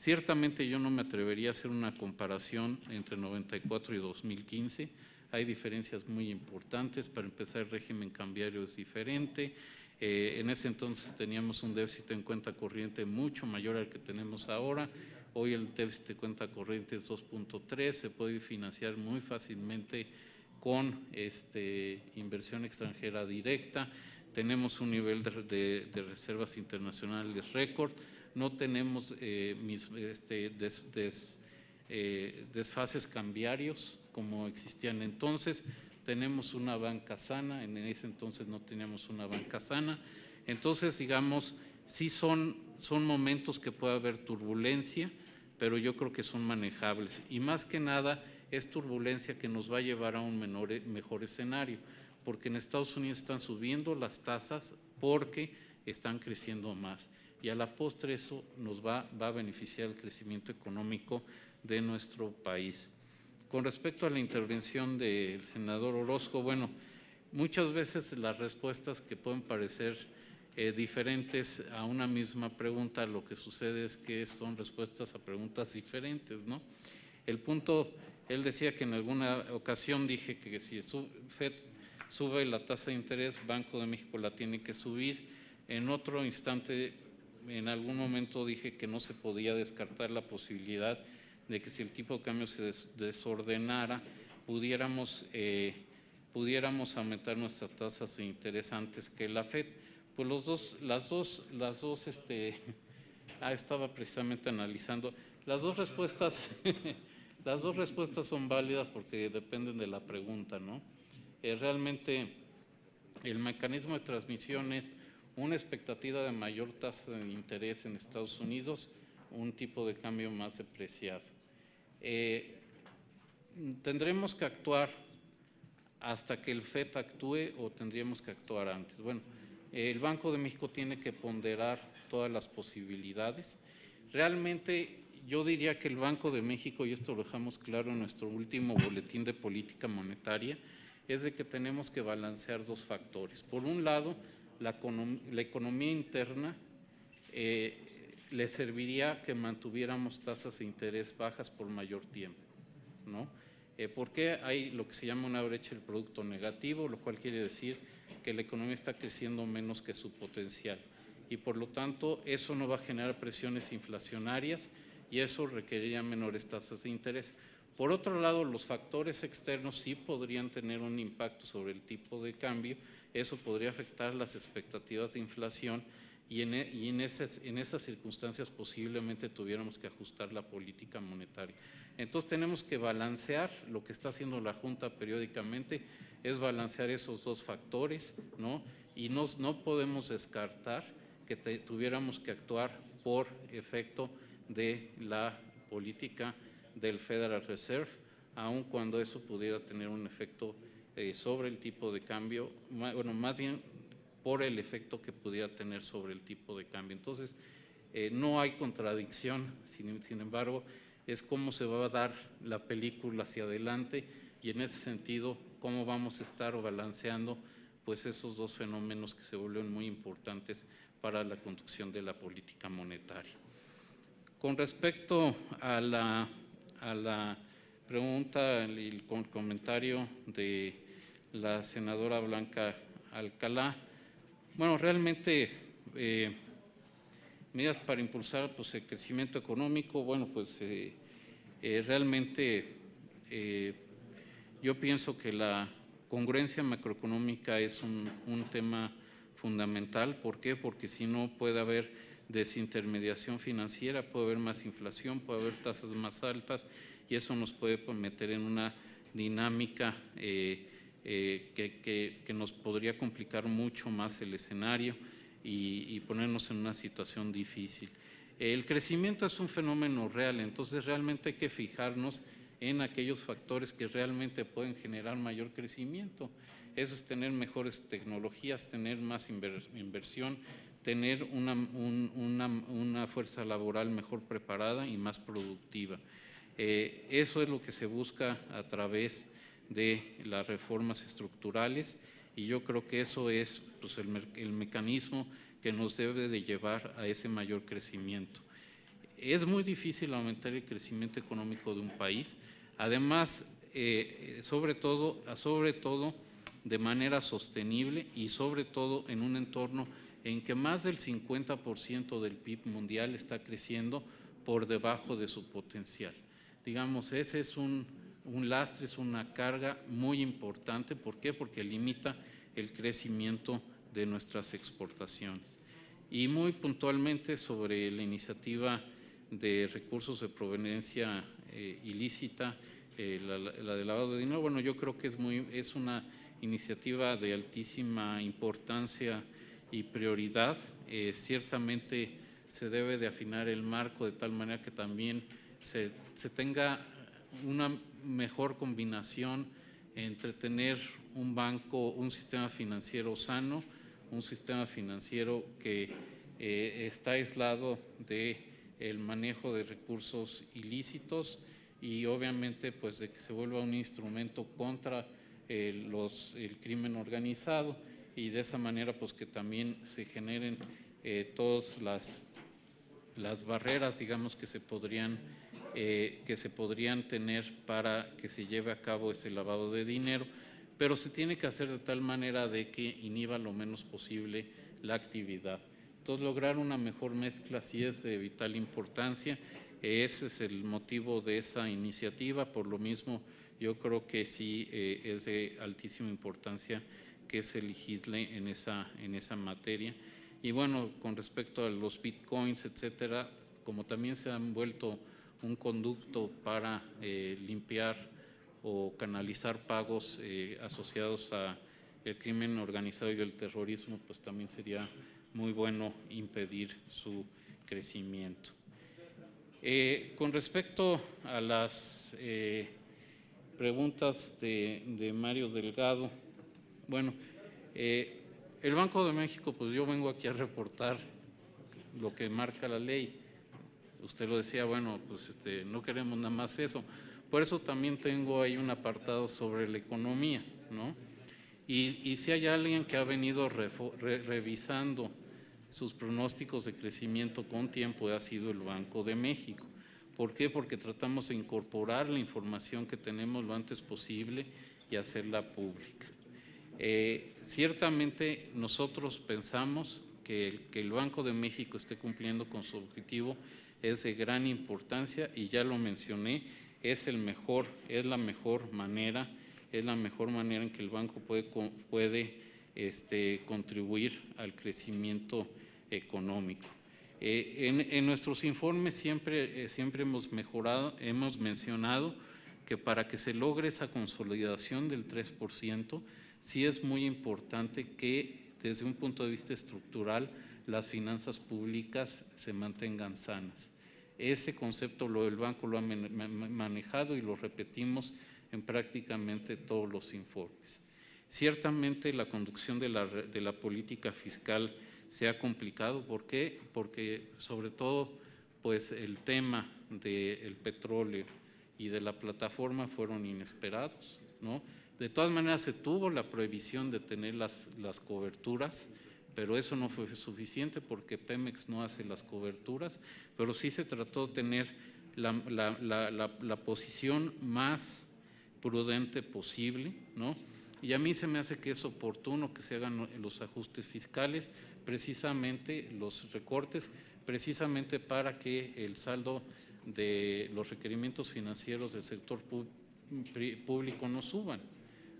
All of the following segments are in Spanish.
Ciertamente yo no me atrevería a hacer una comparación entre 94 y 2015, hay diferencias muy importantes. Para empezar, el régimen cambiario es diferente. En ese entonces teníamos un déficit en cuenta corriente mucho mayor al que tenemos ahora. Hoy el déficit de cuenta corriente es 2.3, se puede financiar muy fácilmente con inversión extranjera directa. Tenemos un nivel de reservas internacionales récord. No tenemos desfases cambiarios como existían entonces. Tenemos una banca sana, en ese entonces no teníamos una banca sana. Entonces, digamos, sí son momentos que puede haber turbulencia, pero yo creo que son manejables. Y más que nada es turbulencia que nos va a llevar a un mejor escenario, porque en Estados Unidos están subiendo las tasas porque están creciendo más. Y a la postre eso nos va a beneficiar el crecimiento económico de nuestro país. Con respecto a la intervención del senador Orozco, bueno, muchas veces las respuestas que pueden parecer diferentes a una misma pregunta, lo que sucede es que son respuestas a preguntas diferentes, ¿no? El punto, él decía que en alguna ocasión dije que si el FED sube la tasa de interés, Banco de México la tiene que subir. En otro instante, en algún momento dije que no se podía descartar la posibilidad de que si el tipo de cambio se desordenara, pudiéramos aumentar nuestras tasas de interés antes que la FED. Pues estaba precisamente analizando, las dos respuestas son válidas porque dependen de la pregunta, ¿no? Realmente el mecanismo de transmisión es una expectativa de mayor tasa de interés en Estados Unidos, un tipo de cambio más depreciado. ¿Tendremos que actuar hasta que el FED actúe o tendríamos que actuar antes? Bueno, el Banco de México tiene que ponderar todas las posibilidades. Realmente yo diría que el Banco de México, y esto lo dejamos claro en nuestro último boletín de política monetaria, es de que tenemos que balancear dos factores. Por un lado, la economía interna le serviría que mantuviéramos tasas de interés bajas por mayor tiempo, ¿no? Porque hay lo que se llama una brecha del producto negativo, lo cual quiere decir que la economía está creciendo menos que su potencial y por lo tanto eso no va a generar presiones inflacionarias y eso requeriría menores tasas de interés. Por otro lado, los factores externos sí podrían tener un impacto sobre el tipo de cambio, eso podría afectar las expectativas de inflación y en esas circunstancias posiblemente tuviéramos que ajustar la política monetaria. Entonces tenemos que balancear, lo que está haciendo la Junta periódicamente es balancear esos dos factores, ¿no? Y no podemos descartar que tuviéramos que actuar por efecto de la política del Federal Reserve, aun cuando eso pudiera tener un efecto sobre el tipo de cambio, bueno, más bien por el efecto que pudiera tener sobre el tipo de cambio. Entonces, no hay contradicción, sin embargo, es cómo se va a dar la película hacia adelante y en ese sentido, cómo vamos a estar balanceando pues esos dos fenómenos que se vuelven muy importantes para la conducción de la política monetaria. Con respecto a la pregunta y el comentario de la senadora Blanca Alcalá, bueno, realmente medidas para impulsar pues, el crecimiento económico, bueno, pues realmente yo pienso que la congruencia macroeconómica es un tema fundamental. ¿Por qué? Porque si no puede haber desintermediación financiera, puede haber más inflación, puede haber tasas más altas y eso nos puede meter en una dinámica que nos podría complicar mucho más el escenario y ponernos en una situación difícil. El crecimiento es un fenómeno real, entonces realmente hay que fijarnos en aquellos factores que realmente pueden generar mayor crecimiento. Eso es tener mejores tecnologías, tener más inversión, tener una fuerza laboral mejor preparada y más productiva. Eso es lo que se busca a través de las reformas estructurales y yo creo que eso es pues, el mecanismo que nos debe de llevar a ese mayor crecimiento. es muy difícil aumentar el crecimiento económico de un país, además, sobre todo de manera sostenible y sobre todo en un entorno en que más del 50% del PIB mundial está creciendo por debajo de su potencial. Digamos, ese es un lastre, es una carga muy importante. ¿Por qué? Porque limita el crecimiento de nuestras exportaciones. Y muy puntualmente sobre la iniciativa de recursos de proveniencia ilícita, la de lavado de dinero, bueno, yo creo que es una iniciativa de altísima importancia y prioridad. Ciertamente se debe de afinar el marco de tal manera que también se tenga una mejor combinación entre tener un banco, un sistema financiero sano, un sistema financiero que está aislado del manejo de recursos ilícitos y obviamente pues de que se vuelva un instrumento contra el crimen organizado, y de esa manera pues que también se generen todas las barreras, digamos, que se podrían tener para que se lleve a cabo ese lavado de dinero, pero se tiene que hacer de tal manera de que inhiba lo menos posible la actividad. Entonces, lograr una mejor mezcla sí es de vital importancia. Ese es el motivo de esa iniciativa. Por lo mismo, yo creo que sí es de altísima importancia que se legisle en esa materia. Y bueno, con respecto a los bitcoins, etcétera, como también se han vuelto un conducto para limpiar o canalizar pagos asociados a el crimen organizado y el terrorismo, pues también sería muy bueno impedir su crecimiento. Con respecto a las preguntas de Mario Delgado, bueno, el Banco de México, pues yo vengo aquí a reportar lo que marca la ley. Usted lo decía, bueno, pues no queremos nada más eso. Por eso también tengo ahí un apartado sobre la economía, ¿no? Y si hay alguien que ha venido revisando sus pronósticos de crecimiento con tiempo, ha sido el Banco de México. ¿Por qué? Porque tratamos de incorporar la información que tenemos lo antes posible y hacerla pública. Ciertamente nosotros pensamos que el Banco de México esté cumpliendo con su objetivo es de gran importancia, y ya lo mencioné, es la mejor manera en que el banco puede contribuir al crecimiento económico. En nuestros informes siempre hemos mencionado que para que se logre esa consolidación del 3%, sí es muy importante que desde un punto de vista estructural las finanzas públicas se mantengan sanas. Ese concepto el banco lo ha manejado y lo repetimos en prácticamente todos los informes. Ciertamente la conducción de la política fiscal se ha complicado. ¿Por qué? Porque sobre todo pues el tema del petróleo y de la plataforma fueron inesperados, ¿no? De todas maneras se tuvo la prohibición de tener las coberturas, pero eso no fue suficiente porque Pemex no hace las coberturas, pero sí se trató de tener la posición más prudente posible, ¿no? Y a mí se me hace que es oportuno que se hagan los ajustes fiscales, precisamente los recortes, precisamente para que el saldo de los requerimientos financieros del sector público no suban,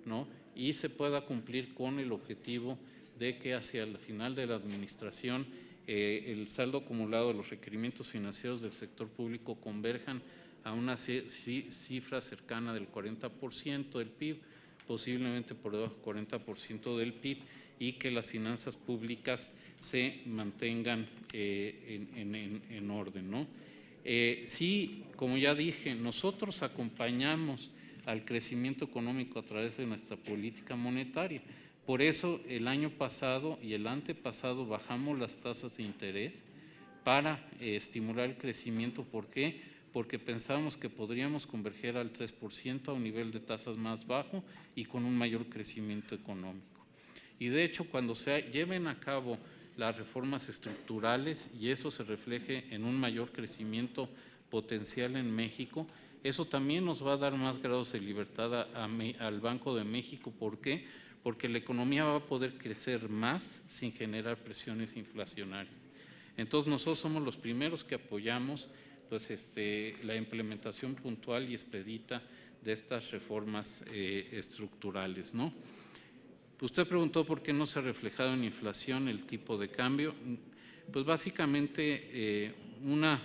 ¿no? Y se pueda cumplir con el objetivo de que hacia el final de la administración el saldo acumulado de los requerimientos financieros del sector público converjan a una cifra cercana del 40% del PIB, posiblemente por debajo del 40% del PIB, y que las finanzas públicas se mantengan en orden, ¿no? Sí, como ya dije, nosotros acompañamos al crecimiento económico a través de nuestra política monetaria. Por eso el año pasado y el antepasado bajamos las tasas de interés para estimular el crecimiento. ¿Por qué? Porque pensábamos que podríamos converger al 3% a un nivel de tasas más bajo y con un mayor crecimiento económico. Y de hecho, cuando se lleven a cabo las reformas estructurales y eso se refleje en un mayor crecimiento potencial en México. Eso también nos va a dar más grados de libertad al Banco de México. ¿Por qué? Porque la economía va a poder crecer más sin generar presiones inflacionarias. Entonces, nosotros somos los primeros que apoyamos pues, la implementación puntual y expedita de estas reformas estructurales, ¿no? Usted preguntó por qué no se ha reflejado en inflación el tipo de cambio. Pues básicamente una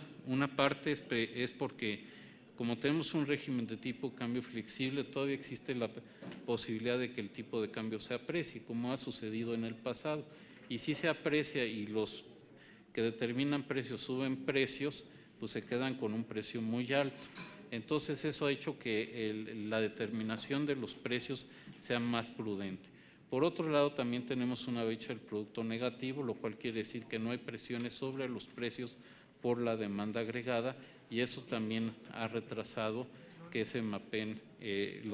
parte es porque como tenemos un régimen de tipo cambio flexible, todavía existe la posibilidad de que el tipo de cambio se aprecie, como ha sucedido en el pasado. Y si se aprecia y los que determinan precios suben precios, pues se quedan con un precio muy alto. Entonces eso ha hecho que la determinación de los precios sea más prudente. Por otro lado, también tenemos una brecha del producto negativo, lo cual quiere decir que no hay presiones sobre los precios por la demanda agregada y eso también ha retrasado que se mapeen el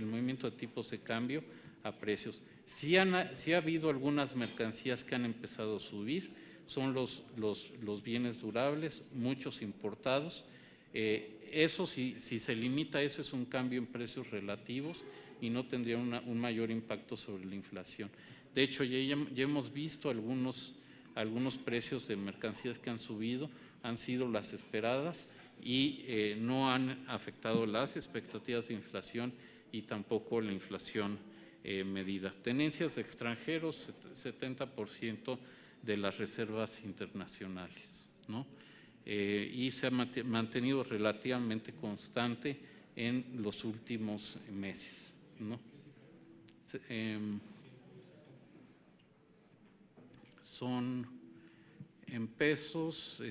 movimiento de tipos de cambio a precios. Sí ha habido algunas mercancías que han empezado a subir, son los bienes durables, muchos importados. Eso, si se limita a eso, es un cambio en precios relativos y no tendría un mayor impacto sobre la inflación. De hecho, ya hemos visto algunos precios de mercancías que han subido, han sido las esperadas y no han afectado las expectativas de inflación y tampoco la inflación medida. Tenencias de extranjeros, 70% de las reservas internacionales, ¿no? Y se ha mantenido relativamente constante en los últimos meses, ¿no? Son en pesos,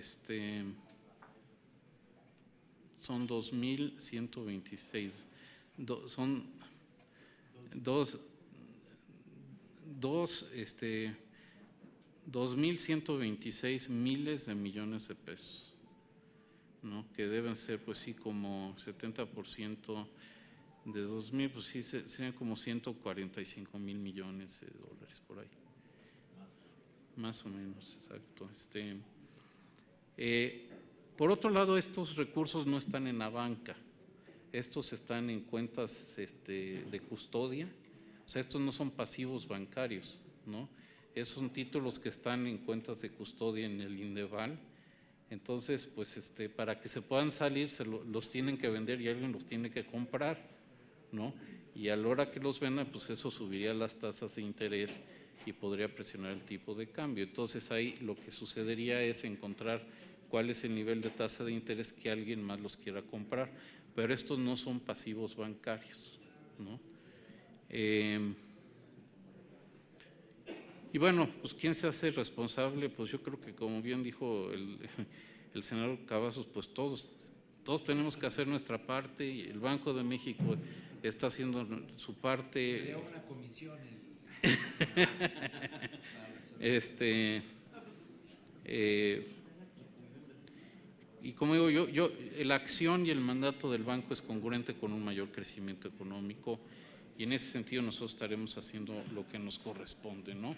son 2.126, son 2.126 miles de millones de pesos, ¿no? Que deben ser, pues sí, como 70% de 2.000, pues sí, serían como 145.000 millones de dólares por ahí. Más o menos, exacto. Por otro lado, estos recursos no están en la banca, estos están en cuentas de custodia, o sea, estos no son pasivos bancarios, ¿no? Esos son títulos que están en cuentas de custodia en el Indeval. Entonces, pues para que se puedan salir, los tienen que vender y alguien los tiene que comprar, ¿no? Y a la hora que los vendan, pues eso subiría las tasas de interés y podría presionar el tipo de cambio. Entonces ahí lo que sucedería es encontrar cuál es el nivel de tasa de interés que alguien más los quiera comprar, pero estos no son pasivos bancarios, ¿no? Y bueno, pues ¿quién se hace responsable? Pues yo creo que como bien dijo el senador Cavazos, pues todos tenemos que hacer nuestra parte y el Banco de México está haciendo su parte. Crea una comisión. Y como digo, la acción y el mandato del banco es congruente con un mayor crecimiento económico y en ese sentido nosotros estaremos haciendo lo que nos corresponde, ¿no?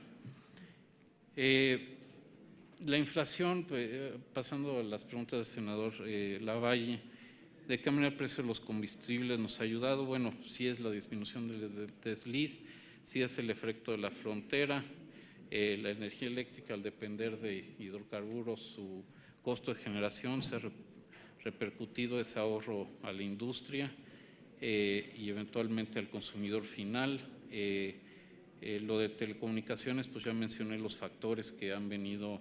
La inflación, pasando a las preguntas del senador Lavalle, ¿de qué manera el precio de los combustibles nos ha ayudado? Bueno, sí es la disminución del desliz, sí es el efecto de la frontera, la energía eléctrica al depender de hidrocarburos, su costo de generación se ha repercutido ese ahorro a la industria y eventualmente al consumidor final. Lo de telecomunicaciones, pues ya mencioné los factores que han venido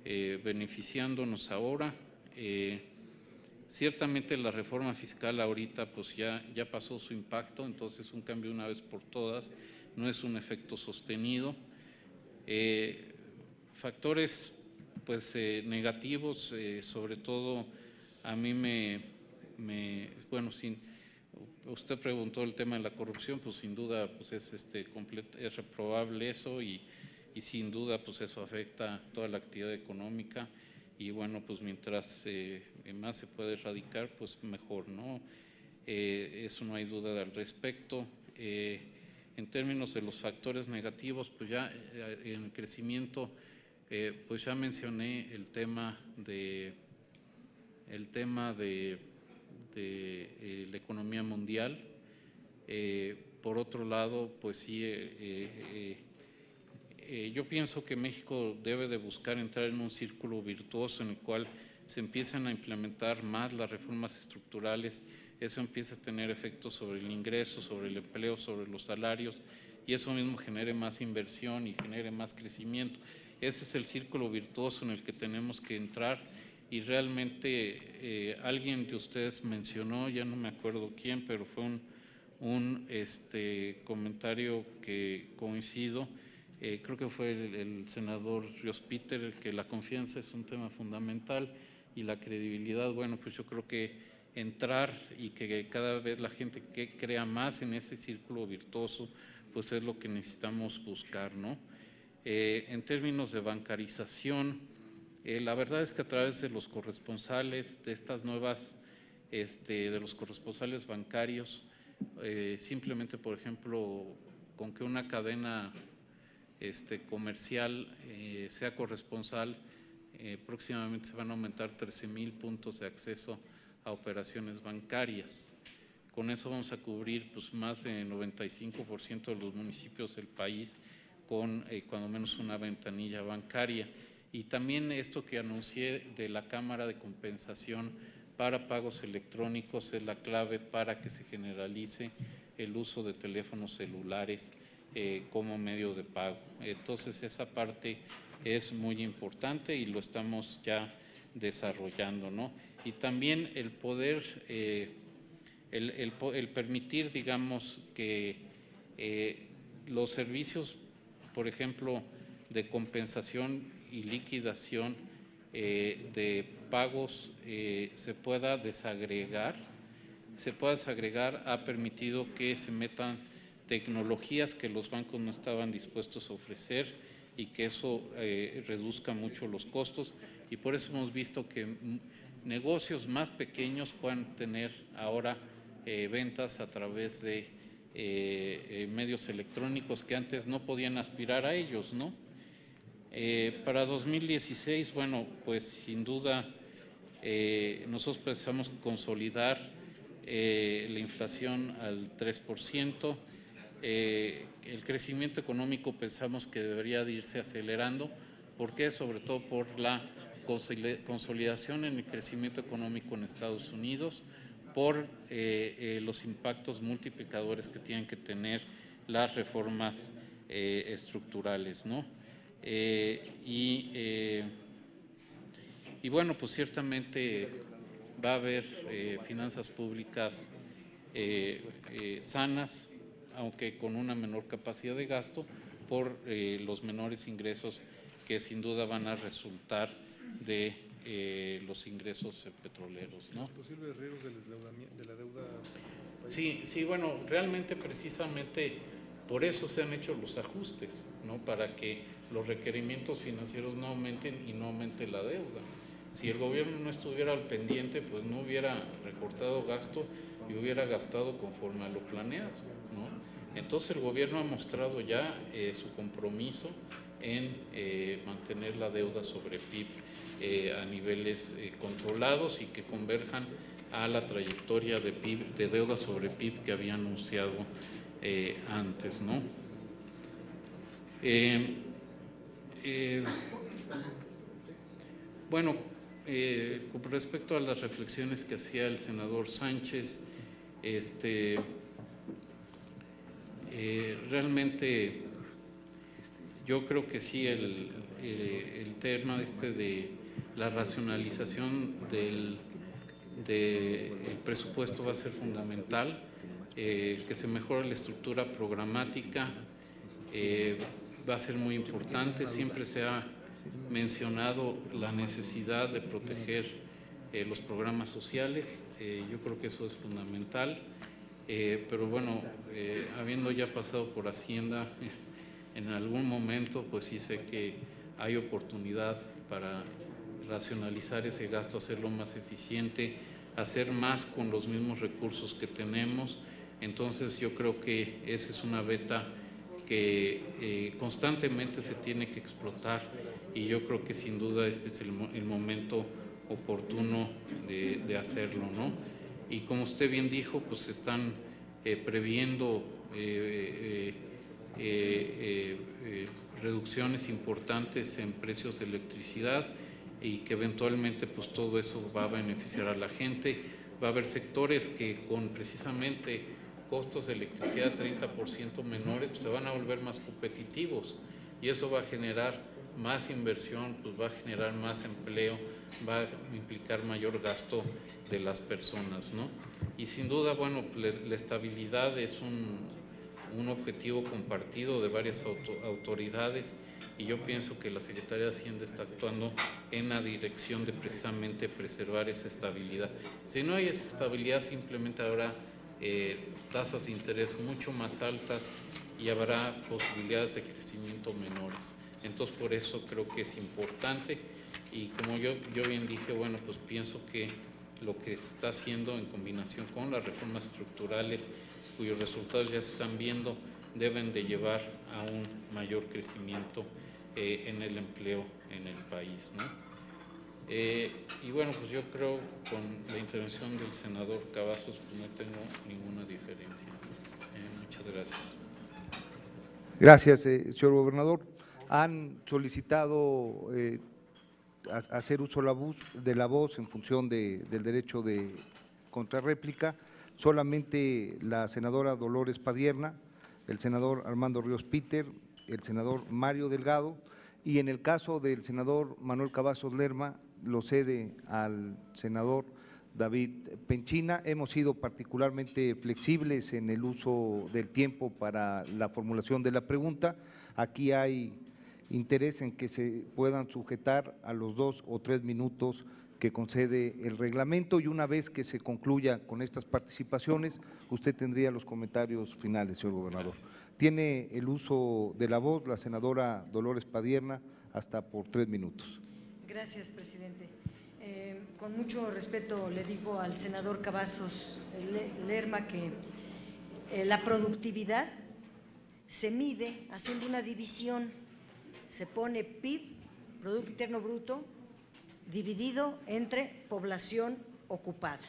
beneficiándonos ahora. Ciertamente la reforma fiscal ahorita pues ya pasó su impacto, entonces un cambio una vez por todas no es un efecto sostenido. Factores pues negativos, sobre todo a mí bueno, usted preguntó el tema de la corrupción, pues sin duda pues es reprobable eso y sin duda pues eso afecta toda la actividad económica y bueno, pues mientras más se puede erradicar, pues mejor, ¿no? Eso no hay duda al respecto. En términos de los factores negativos, pues ya en el crecimiento pues ya mencioné el tema de la economía mundial. Por otro lado, pues sí, yo pienso que México debe de buscar entrar en un círculo virtuoso en el cual se empiezan a implementar más las reformas estructurales. Eso empieza a tener efectos sobre el ingreso, sobre el empleo, sobre los salarios, y eso mismo genere más inversión y genere más crecimiento. Ese es el círculo virtuoso en el que tenemos que entrar, y realmente alguien de ustedes mencionó, ya no me acuerdo quién, pero fue un comentario que coincido, creo que fue el senador Ríos Peter, que la confianza es un tema fundamental y la credibilidad. Bueno, pues yo creo que entrar y que cada vez la gente que crea más en ese círculo virtuoso, pues es lo que necesitamos buscar, ¿no? En términos de bancarización, la verdad es que a través de los corresponsales, de estas nuevas, de los corresponsales bancarios, simplemente, por ejemplo, con que una cadena comercial sea corresponsal, próximamente se van a aumentar 13,000 puntos de acceso a operaciones bancarias. Con eso vamos a cubrir pues, más del 95% de los municipios del país con cuando menos una ventanilla bancaria. Y también esto que anuncié de la Cámara de Compensación para pagos electrónicos es la clave para que se generalice el uso de teléfonos celulares como medio de pago. Entonces esa parte es muy importante y lo estamos ya desarrollando, ¿no? Y también el poder, el permitir, digamos, que los servicios, por ejemplo, de compensación y liquidación de pagos se pueda desagregar, ha permitido que se metan tecnologías que los bancos no estaban dispuestos a ofrecer y que eso reduzca mucho los costos, y por eso hemos visto que negocios más pequeños puedan tener ahora ventas a través de medios electrónicos que antes no podían aspirar a ellos, ¿no? Para 2016, bueno, pues sin duda nosotros pensamos consolidar la inflación al 3%, el crecimiento económico pensamos que debería de irse acelerando. ¿Por qué? Sobre todo por la consolidación en el crecimiento económico en Estados Unidos, por los impactos multiplicadores que tienen que tener las reformas estructurales, ¿no? Y bueno, pues ciertamente va a haber finanzas públicas sanas, aunque con una menor capacidad de gasto por los menores ingresos que sin duda van a resultar de los ingresos petroleros, ¿no? ¿Los posibles riesgos de la deuda? Sí, bueno, realmente precisamente por eso se han hecho los ajustes, ¿no? Para que los requerimientos financieros no aumenten y no aumente la deuda. Si el gobierno no estuviera al pendiente, pues no hubiera recortado gasto y hubiera gastado conforme a lo planeado, ¿no? Entonces el gobierno ha mostrado ya su compromiso en mantener la deuda sobre PIB a niveles controlados y que converjan a la trayectoria de PIB, de deuda sobre PIB que había anunciado antes, ¿no? Bueno, con respecto a las reflexiones que hacía el senador Sánchez, realmente yo creo que sí, el tema de la racionalización del presupuesto va a ser fundamental, que se mejore la estructura programática va a ser muy importante. Siempre se ha mencionado la necesidad de proteger los programas sociales, yo creo que eso es fundamental, pero bueno, habiendo ya pasado por Hacienda en algún momento, pues sí sé que hay oportunidad para racionalizar ese gasto, hacerlo más eficiente, hacer más con los mismos recursos que tenemos. Entonces yo creo que esa es una beta que constantemente se tiene que explotar y yo creo que sin duda este es el momento oportuno de hacerlo, ¿no? Y como usted bien dijo, pues están previendo reducciones importantes en precios de electricidad y que eventualmente pues todo eso va a beneficiar a la gente. Va a haber sectores que con precisamente costos de electricidad 30% menores pues se van a volver más competitivos y eso va a generar más inversión, pues va a generar más empleo, va a implicar mayor gasto de las personas, ¿no? Y sin duda, bueno, la estabilidad es un objetivo compartido de varias autoridades y yo pienso que la Secretaría de Hacienda está actuando en la dirección de precisamente preservar esa estabilidad. Si no hay esa estabilidad, simplemente habrá tasas de interés mucho más altas y habrá posibilidades de crecimiento menores. Entonces, por eso creo que es importante y como yo bien dije, bueno, pues pienso que lo que se está haciendo en combinación con las reformas estructurales, cuyos resultados ya se están viendo, deben de llevar a un mayor crecimiento en el empleo en el país, ¿no? Y bueno, pues yo creo con la intervención del senador Cavazos pues no tengo ninguna diferencia. Muchas gracias. Gracias, señor gobernador. Han solicitado hacer uso de la voz en función del derecho de contrarréplica, solamente la senadora Dolores Padierna, el senador Armando Ríos Peter, el senador Mario Delgado, y en el caso del senador Manuel Cavazos Lerma, lo cede al senador David Penchina. Hemos sido particularmente flexibles en el uso del tiempo para la formulación de la pregunta. Aquí hay interés en que se puedan sujetar a los 2 o 3 minutos que concede el reglamento y una vez que se concluya con estas participaciones, usted tendría los comentarios finales, señor gobernador. Tiene el uso de la voz la senadora Dolores Padierna hasta por 3 minutos. Gracias, presidente. Con mucho respeto le digo al senador Cavazos Lerma que la productividad se mide haciendo una división, se pone PIB, Producto Interno Bruto, dividido entre población ocupada.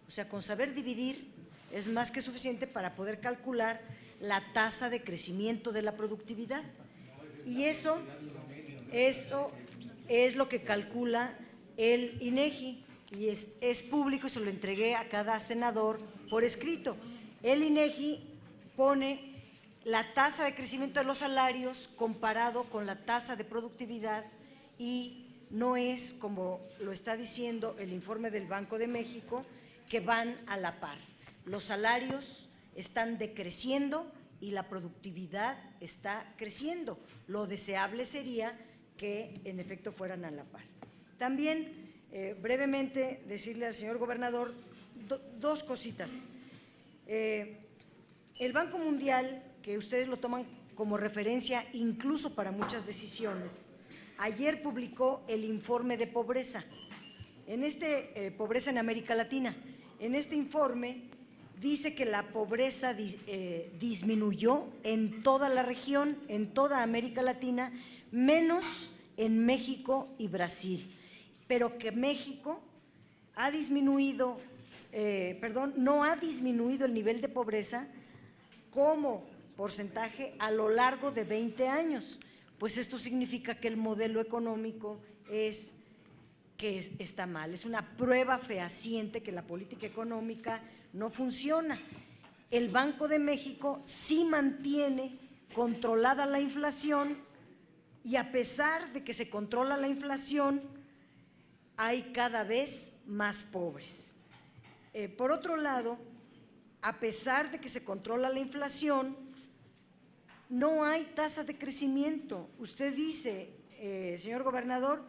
O sea, con saber dividir es más que suficiente para poder calcular la tasa de crecimiento de la productividad. Y eso es lo que calcula el INEGI y es público y se lo entregué a cada senador por escrito. El INEGI pone la tasa de crecimiento de los salarios comparado con la tasa de productividad y no es, como lo está diciendo el informe del Banco de México, que van a la par. Los salarios están decreciendo y la productividad está creciendo. Lo deseable sería que en efecto fueran a la par. También, brevemente, decirle al señor gobernador dos cositas. El Banco Mundial, que ustedes lo toman como referencia incluso para muchas decisiones, ayer publicó el informe de pobreza, pobreza en América Latina. En este informe dice que la pobreza disminuyó en toda la región, en toda América Latina, menos en México y Brasil, pero que México ha disminuido, no ha disminuido el nivel de pobreza como porcentaje a lo largo de 20 años. Pues esto significa que el modelo económico está mal, es una prueba fehaciente que la política económica no funciona. El Banco de México sí mantiene controlada la inflación y a pesar de que se controla la inflación, hay cada vez más pobres. Por otro lado, a pesar de que se controla la inflación, no hay tasa de crecimiento. Usted dice, señor gobernador,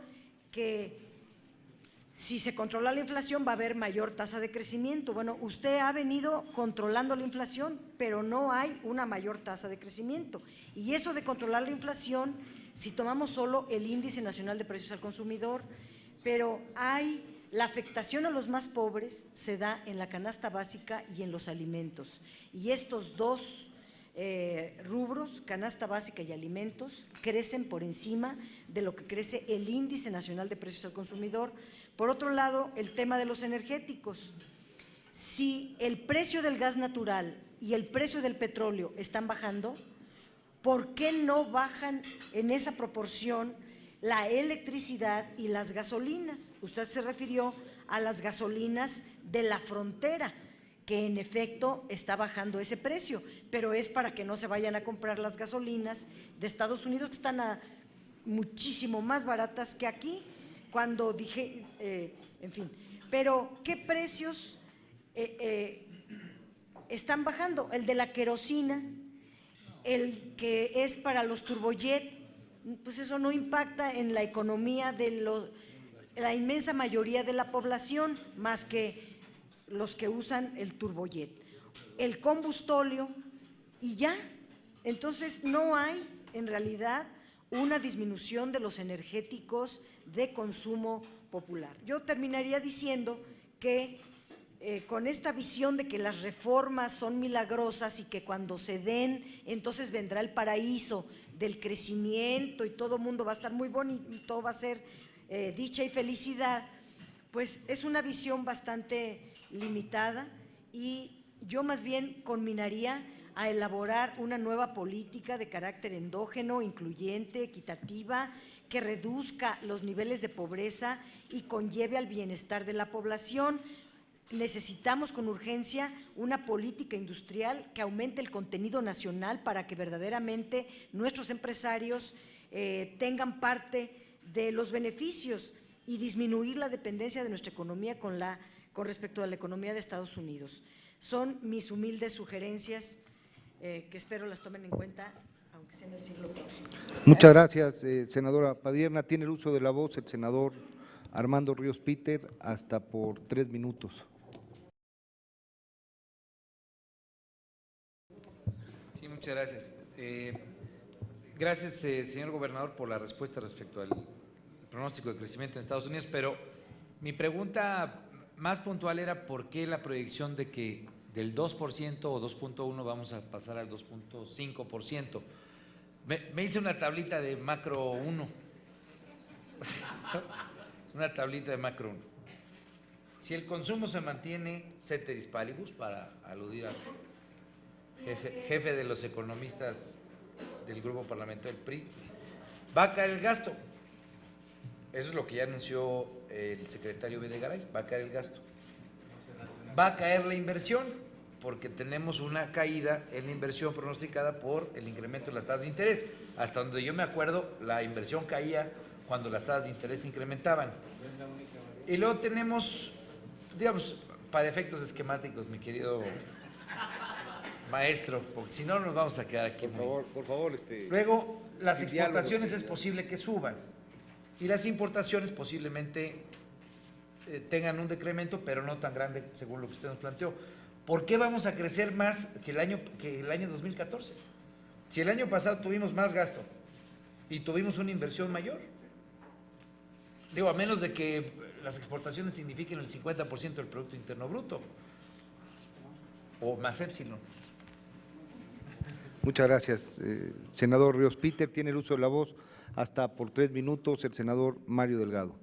que si se controla la inflación va a haber mayor tasa de crecimiento. Bueno, usted ha venido controlando la inflación, pero no hay una mayor tasa de crecimiento. Y eso de controlar la inflación, si tomamos solo el Índice Nacional de Precios al Consumidor, pero la afectación a los más pobres se da en la canasta básica y en los alimentos. Y estos dos rubros, canasta básica y alimentos, crecen por encima de lo que crece el Índice Nacional de Precios al Consumidor. Por otro lado, el tema de los energéticos. Si el precio del gas natural y el precio del petróleo están bajando, ¿por qué no bajan en esa proporción la electricidad y las gasolinas? Usted se refirió a las gasolinas de la frontera, que en efecto está bajando ese precio, pero es para que no se vayan a comprar las gasolinas de Estados Unidos, que están muchísimo más baratas que aquí, cuando dije, en fin, pero ¿qué precios están bajando? El de la querosina, el que es para los turbojet, pues eso no impacta en la economía de la inmensa mayoría de la población, más que los que usan el turbojet, el combustóleo y ya. Entonces no hay en realidad una disminución de los energéticos de consumo popular. Yo terminaría diciendo que con esta visión de que las reformas son milagrosas y que cuando se den, entonces vendrá el paraíso del crecimiento y todo el mundo va a estar muy bonito, todo va a ser dicha y felicidad, pues es una visión bastante limitada, y yo más bien conminaría a elaborar una nueva política de carácter endógeno, incluyente, equitativa, que reduzca los niveles de pobreza y conlleve al bienestar de la población. Necesitamos con urgencia una política industrial que aumente el contenido nacional para que verdaderamente nuestros empresarios tengan parte de los beneficios y disminuir la dependencia de nuestra economía con respecto a la economía de Estados Unidos. Son mis humildes sugerencias que espero las tomen en cuenta, aunque sea en el siglo próximo. Muchas gracias, senadora Padierna. Tiene el uso de la voz el senador Armando Ríos Peter, hasta por 3 minutos. Sí, muchas gracias. Gracias, señor gobernador, por la respuesta respecto al pronóstico de crecimiento en Estados Unidos, pero mi pregunta más puntual era por qué la proyección de que del 2% o 2.1 vamos a pasar al 2.5%. Me hice una tablita de macro 1, una tablita de macro 1. Si el consumo se mantiene ceteris paribus, para aludir al jefe de los economistas del grupo parlamentario del PRI, va a caer el gasto. Eso es lo que ya anunció el secretario Videgaray, va a caer el gasto. Va a caer la inversión, porque tenemos una caída en la inversión pronosticada por el incremento de las tasas de interés. Hasta donde yo me acuerdo, la inversión caía cuando las tasas de interés se incrementaban. Y luego tenemos, digamos, para efectos esquemáticos, mi querido maestro, porque si no nos vamos a quedar aquí. Por favor. Luego, las sin diálogo, exportaciones sin es diálogo. posible que suban, y las importaciones posiblemente tengan un decremento, pero no tan grande según lo que usted nos planteó. ¿Por qué vamos a crecer más que el año 2014? Si el año pasado tuvimos más gasto y tuvimos una inversión mayor. Digo, a menos de que las exportaciones signifiquen el 50% del Producto Interno Bruto, o más épsilon. Muchas gracias, senador Ríos Peter. Tiene el uso de la voz hasta por 3 minutos el senador Mario Delgado.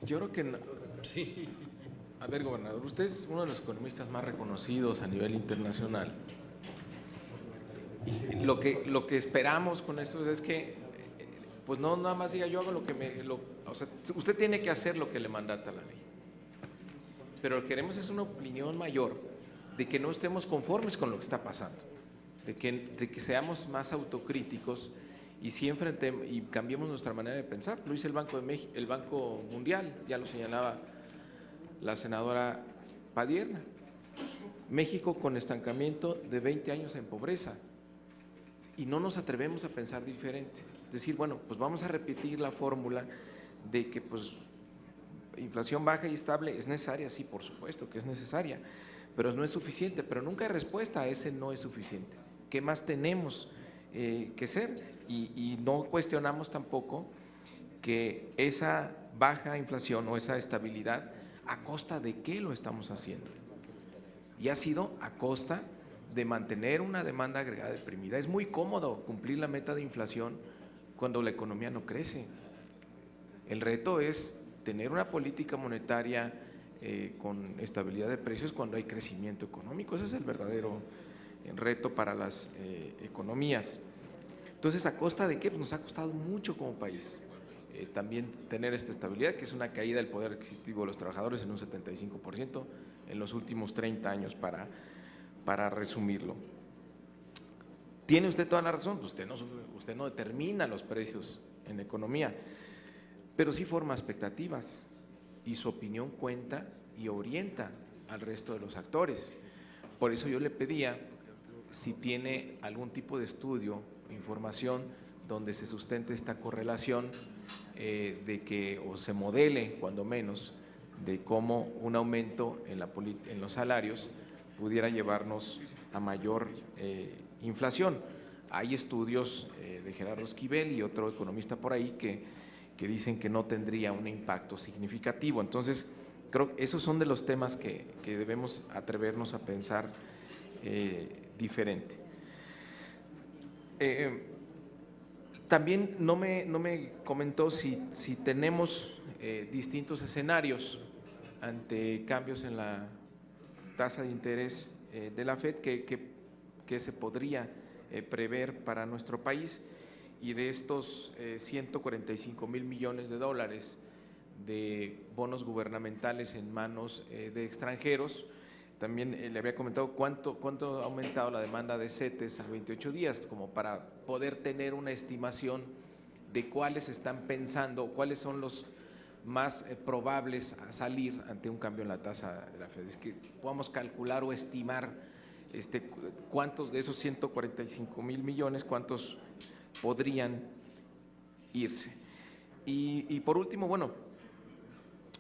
Yo creo que… Sí. A ver, gobernador, usted es uno de los economistas más reconocidos a nivel internacional. Y lo que esperamos con esto es que, pues no nada más diga yo hago lo que o sea, usted tiene que hacer lo que le mandata la ley. Pero lo que queremos es una opinión mayor de que no estemos conformes con lo que está pasando, de que seamos más autocríticos y siempre y cambiemos nuestra manera de pensar. Lo dice el Banco de México, el Banco Mundial, ya lo señalaba la senadora Padierna. México con estancamiento de 20 años en pobreza, y no nos atrevemos a pensar diferente. Es decir, bueno, pues vamos a repetir la fórmula de que pues inflación baja y estable es necesaria, sí, por supuesto que es necesaria, pero no es suficiente, pero nunca hay respuesta a ese no es suficiente. ¿Qué más tenemos que ser? Y no cuestionamos tampoco que esa baja inflación o esa estabilidad ¿A costa de qué lo estamos haciendo? Y ha sido a costa de mantener una demanda agregada deprimida. Es muy cómodo cumplir la meta de inflación cuando la economía no crece. El reto es tener una política monetaria con estabilidad de precios cuando hay crecimiento económico. Ese es el verdadero reto para las economías. Entonces, ¿a costa de qué? Pues nos ha costado mucho como país también tener esta estabilidad, que es una caída del poder adquisitivo de los trabajadores en un 75% en los últimos 30 años, para resumirlo. Tiene usted toda la razón, usted no determina los precios en economía, pero sí forma expectativas y su opinión cuenta y orienta al resto de los actores. Por eso yo le pedía si tiene algún tipo de estudio, información donde se sustente esta correlación de que, o se modele cuando menos, de cómo un aumento en los salarios pudiera llevarnos a mayor inflación. Hay estudios de Gerardo Esquivel y otro economista por ahí que dicen que no tendría un impacto significativo. Entonces, creo que esos son de los temas que debemos atrevernos a pensar diferente. También no me comentó si tenemos distintos escenarios ante cambios en la tasa de interés de la FED que se podría prever para nuestro país, y de estos 145,000 millones de dólares de bonos gubernamentales en manos de extranjeros. También le había comentado cuánto ha aumentado la demanda de CETES a 28 días, como para poder tener una estimación de cuáles están pensando, cuáles son los más probables a salir ante un cambio en la tasa de la FED. Es que podamos calcular o estimar cuántos de esos 145,000 millones, cuántos podrían irse. Y por último, bueno,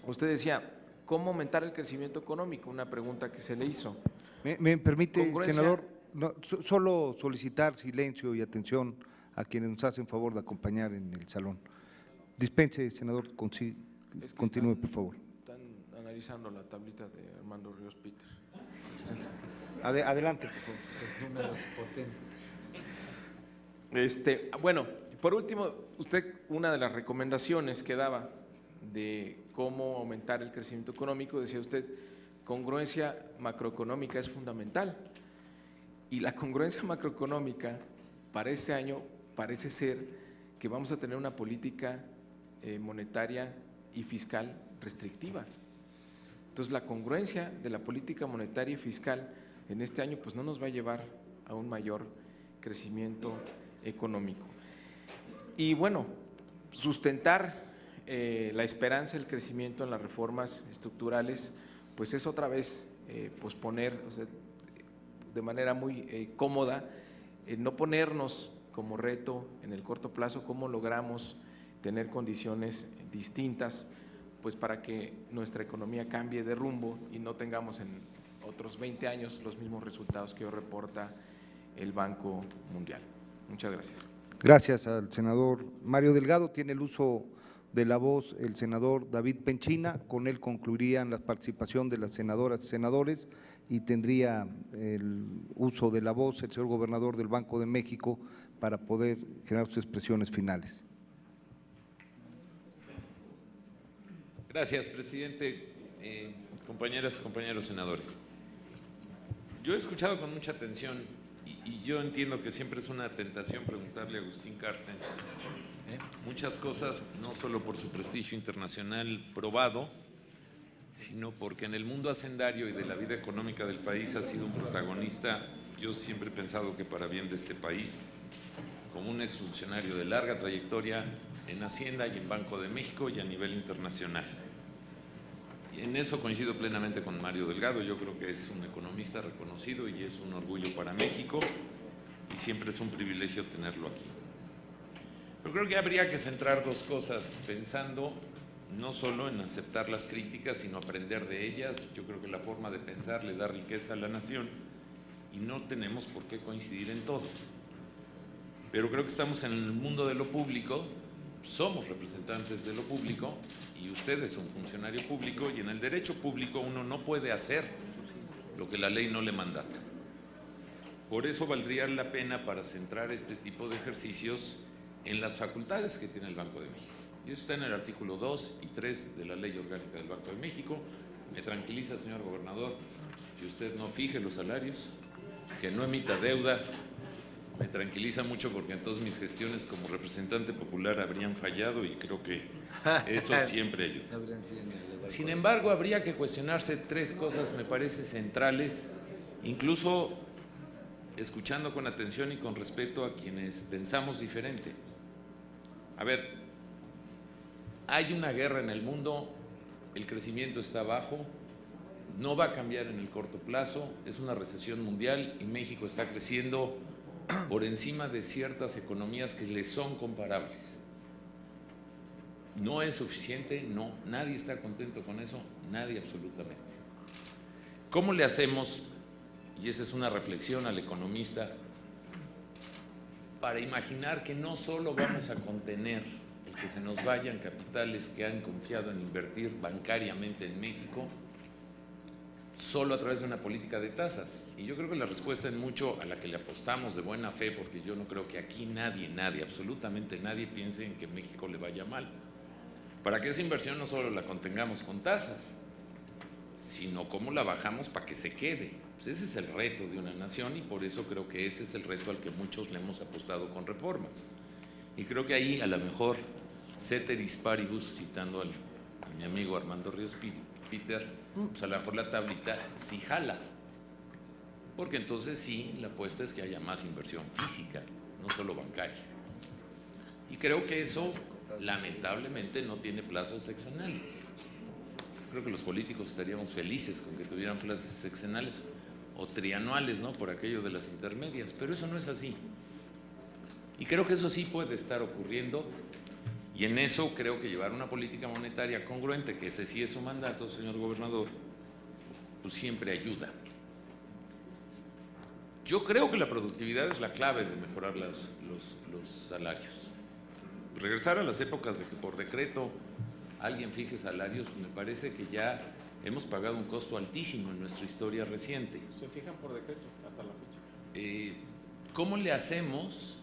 usted decía, ¿cómo aumentar el crecimiento económico? Una pregunta que se le hizo. ¿Me permite, Congruencia. senador, solo solicitar silencio y atención a quienes nos hacen favor de acompañar en el salón? Dispense, senador, Es que continúe, por favor. Están analizando la tablita de Armando Ríos Peter. Adelante, por favor. Números potentes. Bueno, por último, usted, una de las recomendaciones que daba de cómo aumentar el crecimiento económico, decía usted, congruencia macroeconómica es fundamental. Y la congruencia macroeconómica para este año parece ser que vamos a tener una política monetaria y fiscal restrictiva. Entonces, la congruencia de la política monetaria y fiscal en este año pues no nos va a llevar a un mayor crecimiento económico. Y bueno, sustentar la esperanza del crecimiento en las reformas estructurales, pues es otra vez posponer, o sea, de manera muy cómoda, no ponernos como reto en el corto plazo cómo logramos tener condiciones distintas, pues para que nuestra economía cambie de rumbo y no tengamos en otros 20 años los mismos resultados que hoy reporta el Banco Mundial. Muchas gracias. Gracias al senador Mario Delgado. Tiene el uso de la voz el senador David Penchina. Con él concluirían la participación de las senadoras y senadores y tendría el uso de la voz el señor gobernador del Banco de México para poder generar sus expresiones finales. Gracias, presidente. Compañeras, compañeros senadores. Yo he escuchado con mucha atención y yo entiendo que siempre es una tentación preguntarle a Agustín Carstens muchas cosas, no solo por su prestigio internacional probado, sino porque en el mundo hacendario y de la vida económica del país ha sido un protagonista, yo siempre he pensado que para bien de este país, como un exfuncionario de larga trayectoria en Hacienda y en Banco de México y a nivel internacional. Y en eso coincido plenamente con Mario Delgado, yo creo que es un economista reconocido y es un orgullo para México y siempre es un privilegio tenerlo aquí. Pero creo que habría que centrar dos cosas, pensando no solo en aceptar las críticas, sino aprender de ellas. Yo creo que la forma de pensar le da riqueza a la nación y no tenemos por qué coincidir en todo. Pero creo que estamos en el mundo de lo público somos representantes de lo público y usted es un funcionario público, y en el derecho público uno no puede hacer lo que la ley no le mandata. Por eso valdría la pena para centrar este tipo de ejercicios en las facultades que tiene el Banco de México. Y eso está en el artículo 2 y 3 de la Ley Orgánica del Banco de México. Me tranquiliza, señor gobernador, que usted no fije los salarios, que no emita deuda. Me tranquiliza mucho porque entonces mis gestiones como representante popular habrían fallado, y creo que eso siempre ayuda. Sin embargo, habría que cuestionarse tres cosas, me parece, centrales, incluso escuchando con atención y con respeto a quienes pensamos diferente. A ver, hay una guerra en el mundo, el crecimiento está bajo, no va a cambiar en el corto plazo, es una recesión mundial y México está creciendo por encima de ciertas economías que le son comparables. ¿No es suficiente? No, nadie está contento con eso, nadie absolutamente. ¿Cómo le hacemos? Y esa es una reflexión al economista, para imaginar que no solo vamos a contener el que se nos vayan capitales que han confiado en invertir bancariamente en México, solo a través de una política de tasas. Y yo creo que la respuesta es mucho a la que le apostamos de buena fe, porque yo no creo que aquí nadie, absolutamente nadie piense en que México le vaya mal. Para que esa inversión no solo la contengamos con tasas, sino cómo la bajamos para que se quede. Pues ese es el reto de una nación, y por eso creo que ese es el reto al que muchos le hemos apostado con reformas. Y creo que ahí, a lo mejor, ceteris paribus, citando a mi amigo Armando Ríos Peter, pues a lo mejor la tablita sí jala, porque entonces sí, la apuesta es que haya más inversión física, no solo bancaria. Y creo que eso, lamentablemente, no tiene plazos sexenales. Creo que los políticos estaríamos felices con que tuvieran plazos sexenales o trianuales, ¿no?, por aquello de las intermedias, pero eso no es así. Y creo que eso sí puede estar ocurriendo, y en eso creo que llevar una política monetaria congruente, que ese sí es su mandato, señor gobernador, pues siempre ayuda. Yo creo que la productividad es la clave de mejorar los salarios. Regresar a las épocas de que por decreto alguien fije salarios, me parece que ya hemos pagado un costo altísimo en nuestra historia reciente. Se fijan por decreto hasta la fecha. ¿Cómo le hacemos,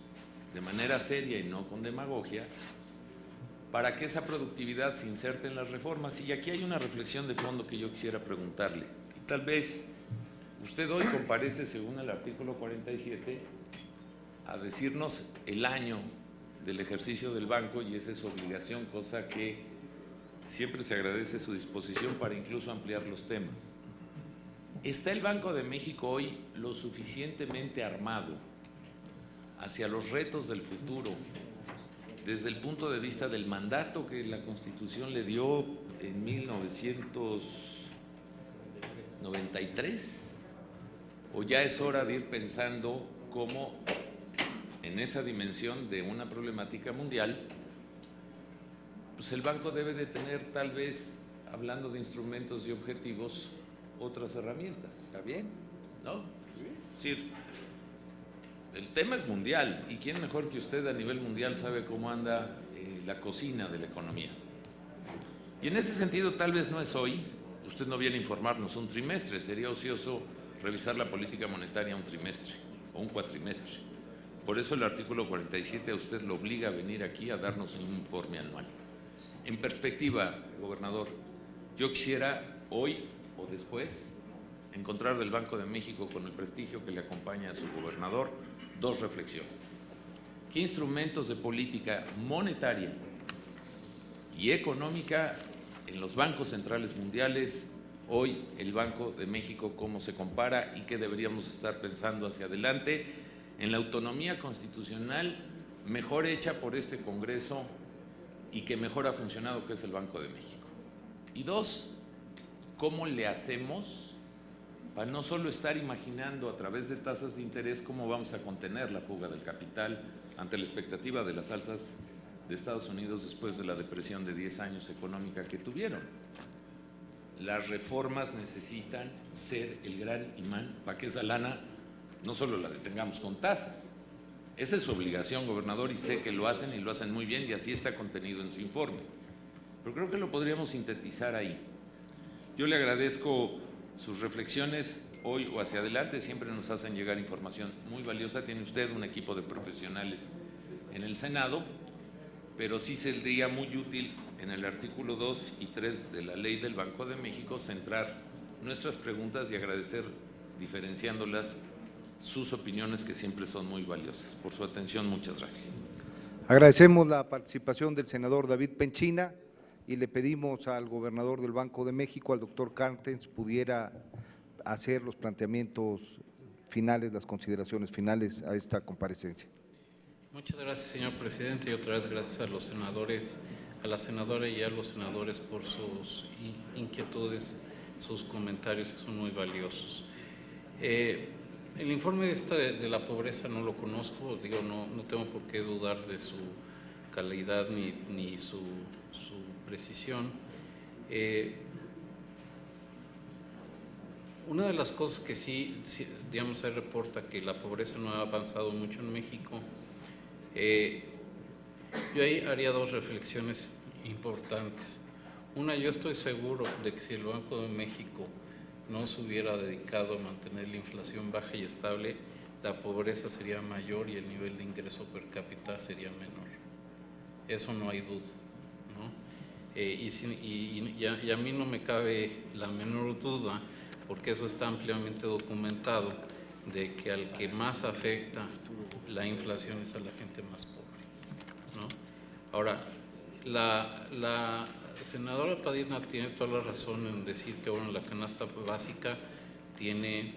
de manera seria y no con demagogia, para que esa productividad se inserte en las reformas? Y aquí hay una reflexión de fondo que yo quisiera preguntarle. Y tal vez usted hoy comparece, según el artículo 47, a decirnos el año del ejercicio del banco, y esa es su obligación, cosa que siempre se agradece su disposición para incluso ampliar los temas. ¿Está el Banco de México hoy lo suficientemente armado hacia los retos del futuro, desde el punto de vista del mandato que la Constitución le dio en 1993? ¿O ya es hora de ir pensando cómo, en esa dimensión de una problemática mundial, pues el banco debe de tener, tal vez, hablando de instrumentos y objetivos, otras herramientas? ¿Está bien? ¿No? Es decir, el tema es mundial, y quién mejor que usted a nivel mundial sabe cómo anda la cocina de la economía. Y en ese sentido, tal vez no es hoy, usted no viene a informarnos un trimestre, sería ocioso revisar la política monetaria un trimestre o un cuatrimestre. Por eso el artículo 47 a usted lo obliga a venir aquí a darnos un informe anual. En perspectiva, gobernador, yo quisiera hoy o después encontrar del Banco de México, con el prestigio que le acompaña a su gobernador, dos reflexiones. ¿Qué instrumentos de política monetaria y económica en los bancos centrales mundiales, hoy el Banco de México cómo se compara, y qué deberíamos estar pensando hacia adelante en la autonomía constitucional mejor hecha por este Congreso y que mejor ha funcionado, que es el Banco de México? Y dos, ¿cómo le hacemos para no solo estar imaginando a través de tasas de interés cómo vamos a contener la fuga del capital ante la expectativa de las alzas de Estados Unidos después de la depresión de 10 años económica que tuvieron? Las reformas necesitan ser el gran imán para que esa lana no solo la detengamos con tasas, Esa es su obligación, gobernador, y sé que lo hacen y lo hacen muy bien y así está contenido en su informe. Pero creo que lo podríamos sintetizar ahí. Yo le agradezco sus reflexiones hoy o hacia adelante, siempre nos hacen llegar información muy valiosa. Tiene usted un equipo de profesionales en el Senado, pero sí sería muy útil en el artículo 2 y 3 de la Ley del Banco de México centrar nuestras preguntas y agradecer, diferenciándolas, sus opiniones que siempre son muy valiosas. Por su atención, muchas gracias. Agradecemos la participación del senador David Penchina y le pedimos al gobernador del Banco de México, al doctor Carstens, pudiera hacer los planteamientos finales, las consideraciones finales a esta comparecencia. Muchas gracias, señor presidente, y otra vez gracias a los senadores, a la senadora y a los senadores por sus inquietudes, sus comentarios que son muy valiosos. El informe de la pobreza no lo conozco, digo, no tengo por qué dudar de su calidad ni su precisión. Una de las cosas que sí, digamos, se reporta que la pobreza no ha avanzado mucho en México. Yo ahí haría dos reflexiones importantes. Una, yo estoy seguro de que si el Banco de México no se hubiera dedicado a mantener la inflación baja y estable, la pobreza sería mayor y el nivel de ingreso per cápita sería menor. Eso no hay duda, ¿no? Y a mí no me cabe la menor duda, porque eso está ampliamente documentado, de que al que más afecta la inflación es a la gente más pobre, ¿no? Ahora, la senadora Padilla tiene toda la razón en decir que, bueno, la canasta básica tiene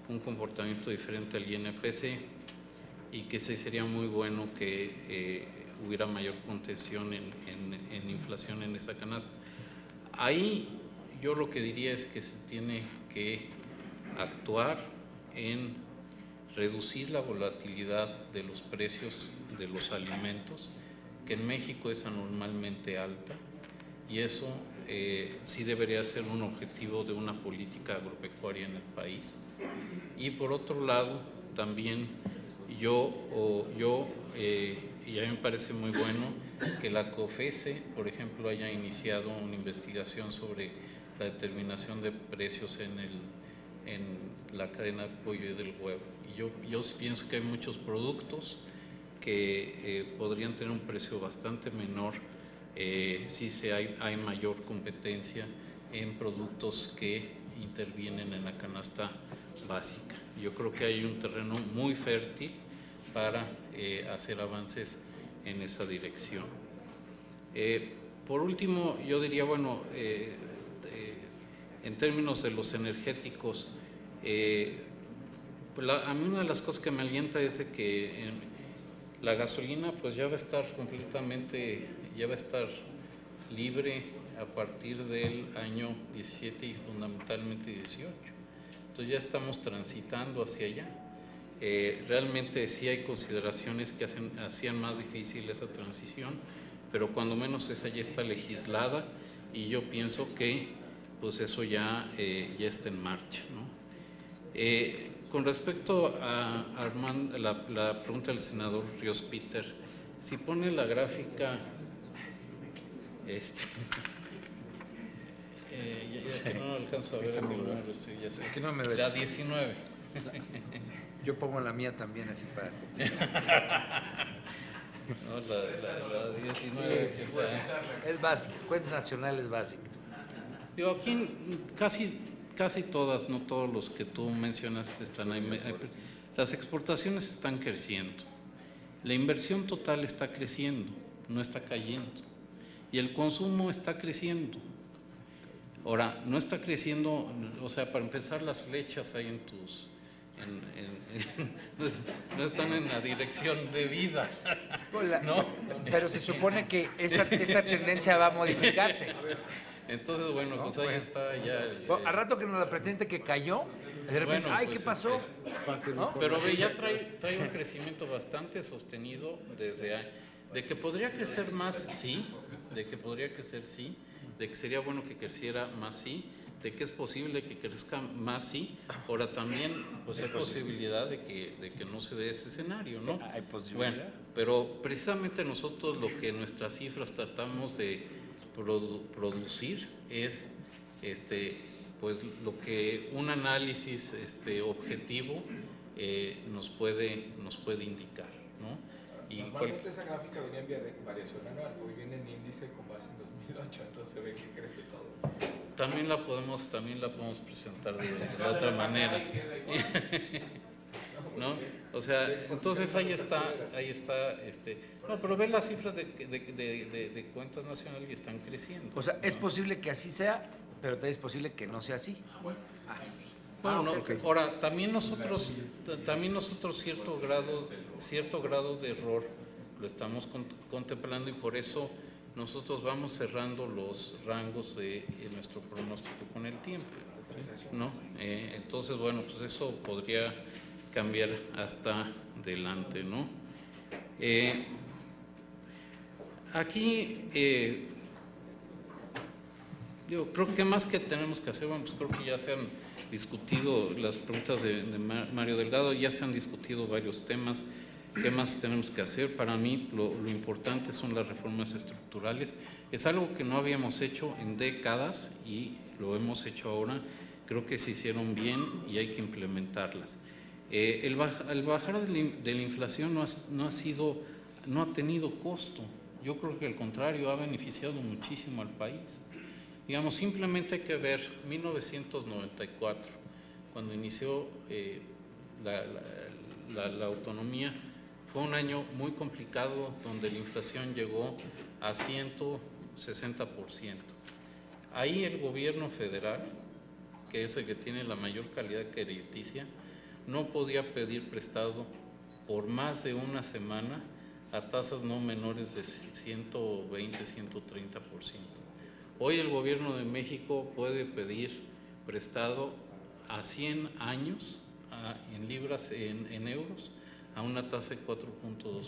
un comportamiento diferente al INPC y que sí sería muy bueno que hubiera mayor contención en inflación en esa canasta. Ahí yo lo que diría es que se tiene que actuar en reducir la volatilidad de los precios de los alimentos, que en México es anormalmente alta, y eso sí debería ser un objetivo de una política agropecuaria en el país. Y por otro lado, también y a mí me parece muy bueno que la COFESE, por ejemplo, haya iniciado una investigación sobre la determinación de precios en la cadena de pollo y del huevo. Y yo pienso que hay muchos productos que podrían tener un precio bastante menor si hay mayor competencia en productos que intervienen en la canasta básica. Yo creo que hay un terreno muy fértil para hacer avances en esa dirección. Por último, yo diría, bueno, en términos de los energéticos, a mí una de las cosas que me alienta es de que la gasolina pues ya va a estar libre a partir del año 17 y fundamentalmente 18. Entonces ya estamos transitando hacia allá. Realmente sí hay consideraciones que hacían más difícil esa transición, pero cuando menos esa ya está legislada y yo pienso que pues eso ya está en marcha, ¿no? Con respecto a la pregunta del senador Ríos Peter, si pone la gráfica, ya no alcanzo a ver el número, ya sé. Aquí no me ves. La 19. Yo pongo la mía también así para… No, la 19. Es básica, cuentas nacionales básicas. Digo, aquí casi todas, no todos los que tú mencionas están ahí. Las exportaciones están creciendo, la inversión total está creciendo, no está cayendo, y el consumo está creciendo. Ahora, no está creciendo, o sea, para empezar, las flechas ahí en tus… no están en la dirección de vida. ¿No? Pero se supone que esta tendencia va a modificarse. Entonces, bueno, pues ahí está ya. Bueno, al rato que nos la presente que cayó, de repente, Bueno, ¡ay, pues, qué pasó! ¿No? Pero ve, ya trae un crecimiento bastante sostenido desde ahí. De que podría crecer más, sí, de que podría crecer, sí, de que sería bueno que creciera más, sí, De que es posible que crezca más, sí. Ahora también pues hay posibilidad de que no se dé ese escenario, ¿no? Hay posibilidad. Bueno, pero precisamente nosotros lo que en nuestras cifras tratamos de producir es pues lo que un análisis objetivo nos puede indicar, ¿no? Y Normalmente esa gráfica venía en variación anual, hoy viene en índice con base en 2008, entonces se ve que crece todo. también la podemos presentar de la otra manera. ¿No? O sea, entonces ahí está, no, pero ve las cifras de cuentas nacionales y están creciendo. O sea, es ¿no? posible que así sea, pero también es posible que no sea así. Bueno, no, ok. ahora también nosotros cierto grado de error lo estamos contemplando y por eso nosotros vamos cerrando los rangos de nuestro pronóstico con el tiempo, ¿no? Entonces, bueno, pues eso podría cambiar hasta adelante, ¿no? Aquí yo creo que más que tenemos que hacer, bueno, pues creo que ya se han discutido las preguntas de Mario Delgado, ya se han discutido varios temas. ¿Qué más tenemos que hacer? Para mí lo importante son las reformas estructurales. Es algo que no habíamos hecho en décadas y lo hemos hecho ahora. Creo que se hicieron bien y hay que implementarlas. El bajar de la inflación no ha tenido costo. Yo creo que al contrario ha beneficiado muchísimo al país. Digamos, simplemente hay que ver 1994, cuando inició la autonomía, fue un año muy complicado donde la inflación llegó a 160%. Ahí el gobierno federal, que es el que tiene la mayor calidad crediticia, no podía pedir prestado por más de una semana a tasas no menores de 120, 130%. Hoy el gobierno de México puede pedir prestado a 100 años en libras, en euros, a una tasa de 4.2%.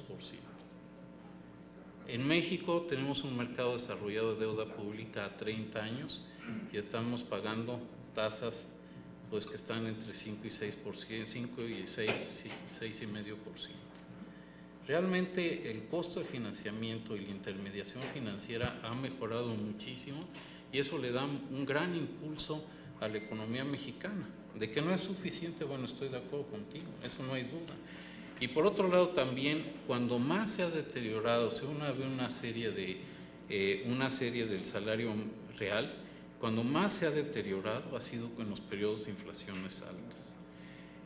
En México tenemos un mercado desarrollado de deuda pública a 30 años y estamos pagando tasas pues que están entre 5 y 6%, 5 y 6,5%. Realmente el costo de financiamiento y la intermediación financiera ha mejorado muchísimo y eso le da un gran impulso a la economía mexicana. De que no es suficiente, bueno, estoy de acuerdo contigo, eso no hay duda. Y por otro lado también, cuando más se ha deteriorado, si uno ve una serie del salario real, cuando más se ha deteriorado ha sido en los periodos de inflaciones altas.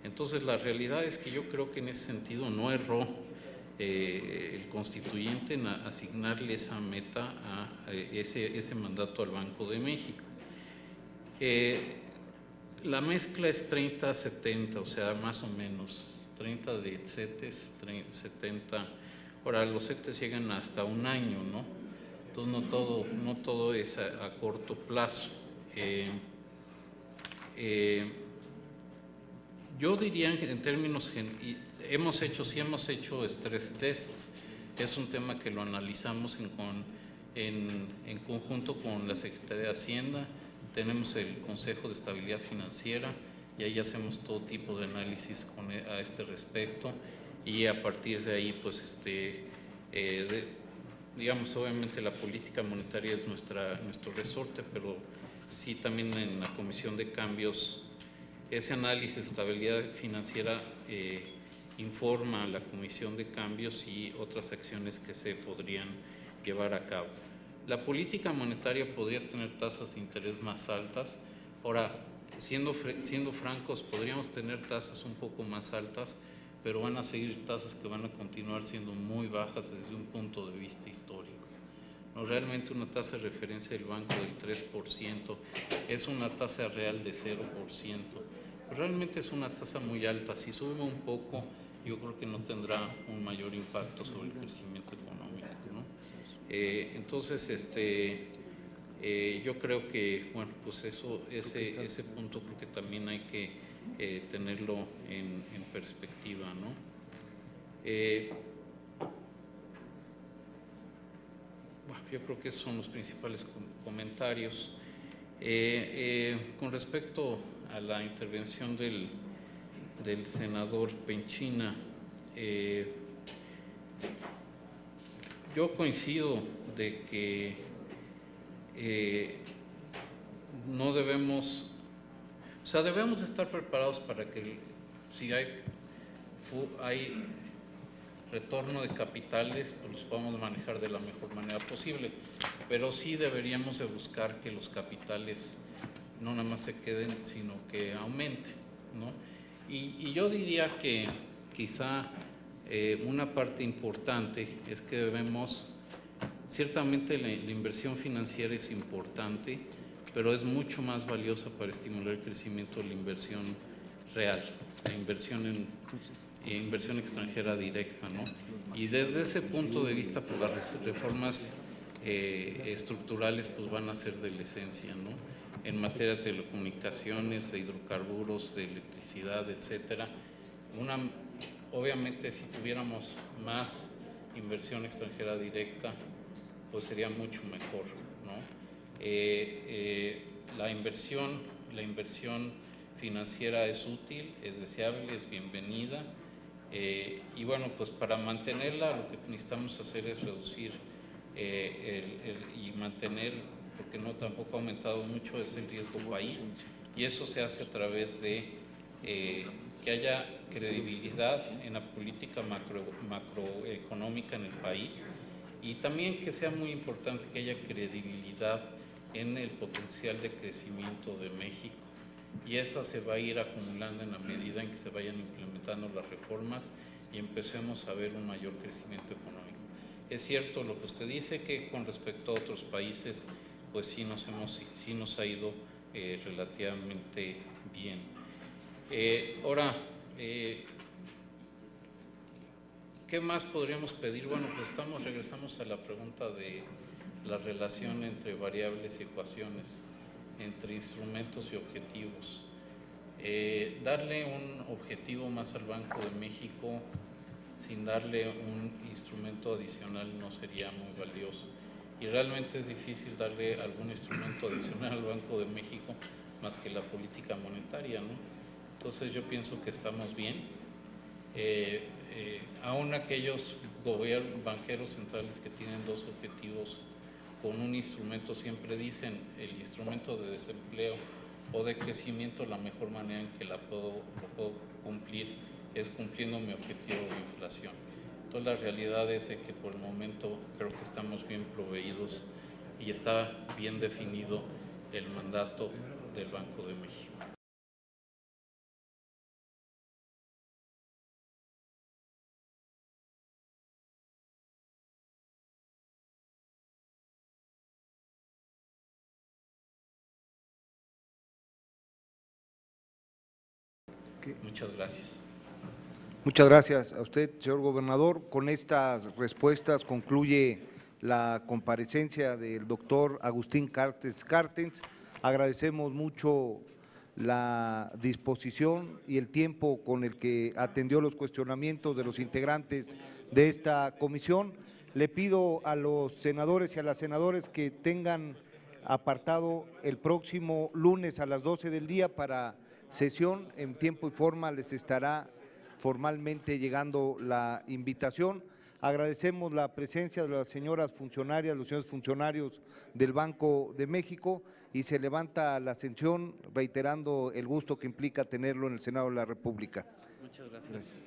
Entonces la realidad es que yo creo que en ese sentido no erró el constituyente en asignarle esa meta, ese mandato al Banco de México. La mezcla es 30-70, o sea, más o menos 30 de CETES, 70. Ahora, los CETES llegan hasta un año, ¿no? Entonces, no todo es a corto plazo. Yo diría que en términos, hemos hecho stress tests, es un tema que lo analizamos en conjunto con la Secretaría de Hacienda, tenemos el Consejo de Estabilidad Financiera y ahí hacemos todo tipo de análisis a este respecto y a partir de ahí, pues, digamos, obviamente la política monetaria es nuestro resorte, pero sí también en la Comisión de Cambios, ese análisis de estabilidad financiera informa a la Comisión de Cambios y otras acciones que se podrían llevar a cabo. La política monetaria podría tener tasas de interés más altas. Ahora, siendo francos, podríamos tener tasas un poco más altas, pero van a seguir tasas que van a continuar siendo muy bajas desde un punto de vista histórico. No, realmente una tasa de referencia del banco del 3% es una tasa real de 0%. Realmente es una tasa muy alta. Si sube un poco, yo creo que no tendrá un mayor impacto sobre el crecimiento económico, ¿no? Entonces, yo creo que, bueno, pues ese punto creo que también hay que tenerlo en perspectiva, ¿no? Bueno, yo creo que esos son los principales comentarios. Con respecto a la intervención del senador Penchina, yo coincido de que no debemos, o sea, debemos estar preparados para que si hay retorno de capitales, pues los podamos manejar de la mejor manera posible, pero sí deberíamos de buscar que los capitales no nada más se queden, sino que aumenten, ¿no? Y yo diría que quizá una parte importante es que debemos, ciertamente la inversión financiera es importante, pero es mucho más valiosa para estimular el crecimiento de la inversión real, la inversión inversión extranjera directa, ¿no? Y desde ese punto de vista, pues las reformas estructurales pues van a ser de la esencia, ¿no? En materia de telecomunicaciones, de hidrocarburos, de electricidad, etcétera. Obviamente, si tuviéramos más inversión extranjera directa, pues sería mucho mejor, ¿no? La inversión financiera es útil, es deseable, es bienvenida, y bueno, pues para mantenerla lo que necesitamos hacer es reducir y mantener, porque no tampoco ha aumentado mucho, es el riesgo país, y eso se hace a través de que haya credibilidad en la política macroeconómica en el país, y también que sea muy importante que haya credibilidad en el potencial de crecimiento de México, y esa se va a ir acumulando en la medida en que se vayan implementando las reformas y empecemos a ver un mayor crecimiento económico. Es cierto lo que usted dice, que con respecto a otros países, pues sí nos ha ido relativamente bien. Ahora, ¿qué más podríamos pedir? Bueno, pues regresamos a la pregunta de la relación entre variables y ecuaciones, entre instrumentos y objetivos. Darle un objetivo más al Banco de México sin darle un instrumento adicional no sería muy valioso. Y realmente es difícil darle algún instrumento adicional al Banco de México más que la política monetaria, ¿no? Entonces yo pienso que estamos bien. Aún aquellos banqueros centrales que tienen dos objetivos con un instrumento siempre dicen el instrumento de desempleo o de crecimiento, la mejor manera en que lo puedo cumplir es cumpliendo mi objetivo de inflación. Entonces la realidad es que por el momento creo que estamos bien proveídos y está bien definido el mandato del Banco de México. Muchas gracias. Muchas gracias a usted, señor gobernador. Con estas respuestas concluye la comparecencia del doctor Agustín Carstens. Agradecemos mucho la disposición y el tiempo con el que atendió los cuestionamientos de los integrantes de esta comisión. Le pido a los senadores y a las senadoras que tengan apartado el próximo lunes a las 12 del día para sesión, en tiempo y forma les estará formalmente llegando la invitación. Agradecemos la presencia de las señoras funcionarias, los señores funcionarios del Banco de México y se levanta la sesión reiterando el gusto que implica tenerlo en el Senado de la República. Muchas gracias.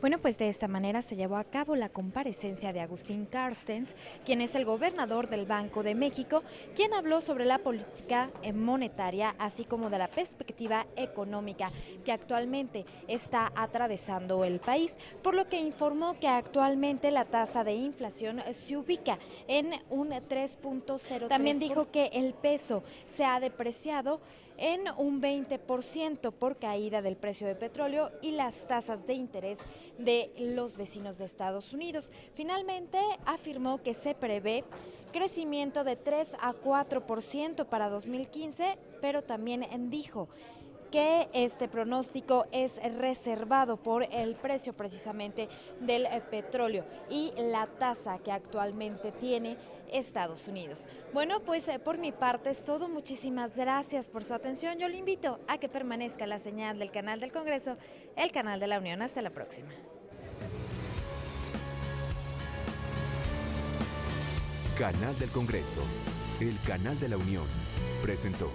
Bueno, pues de esta manera se llevó a cabo la comparecencia de Agustín Carstens, quien es el gobernador del Banco de México, quien habló sobre la política monetaria, así como de la perspectiva económica que actualmente está atravesando el país, por lo que informó que actualmente la tasa de inflación se ubica en un 3.03%. También dijo que el peso se ha depreciado en un 20% por caída del precio de petróleo y las tasas de interés de los vecinos de Estados Unidos. Finalmente, afirmó que se prevé crecimiento de 3 a 4% para 2015, pero también dijo que este pronóstico es reservado por el precio precisamente del petróleo y la tasa que actualmente tiene Estados Unidos. Bueno, pues por mi parte es todo. Muchísimas gracias por su atención. Yo le invito a que permanezca la señal del canal del Congreso, el canal de la Unión. Hasta la próxima. Canal del Congreso, el canal de la Unión, presentó.